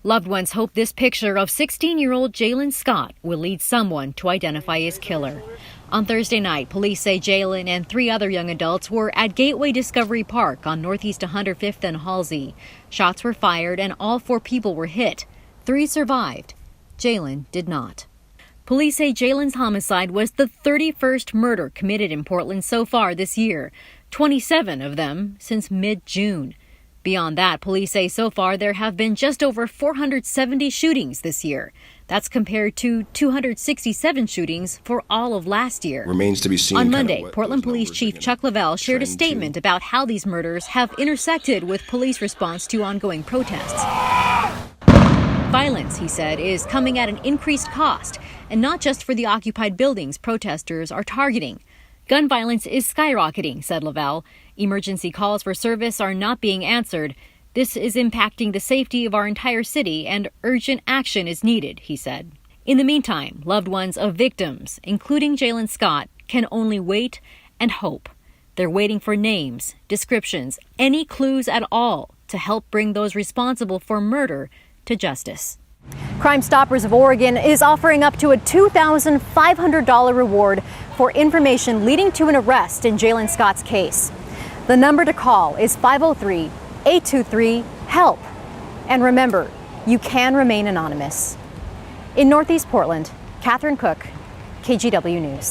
Loved ones hope this picture of 16-year-old Jalen Scott will lead someone to identify his killer. On Thursday night, police say Jalen and 3 other young adults were at Gateway Discovery Park on Northeast 105th and Halsey. Shots were fired and all 4 people were hit. 3 survived. Jalen did not. Police say Jalen's homicide was the 31st murder committed in Portland so far this year, 27 of them since mid-June. Beyond that, police say so far there have been just over 470 shootings this year. That's compared to 267 shootings for all of last year. Remains to be seen. On Monday, Portland Police Chief Chuck Leavell shared a statement about how these murders have intersected with police response to ongoing protests. Violence, he said, is coming at an increased cost, and not just for the occupied buildings protesters are targeting. Gun violence is skyrocketing, said Leavell. Emergency calls for service are not being answered. This is impacting the safety of our entire city, and urgent action is needed, he said. In the meantime, loved ones of victims, including Jalen Scott, can only wait and hope. They're waiting for names, descriptions, any clues at all to help bring those responsible for murder to justice. Crime Stoppers of Oregon is offering up to a $2,500 reward for information leading to an arrest in Jalen Scott's case. The number to call is 503-823-HELP. And remember, you can remain anonymous. In Northeast Portland, Catherine Cook, KGW News.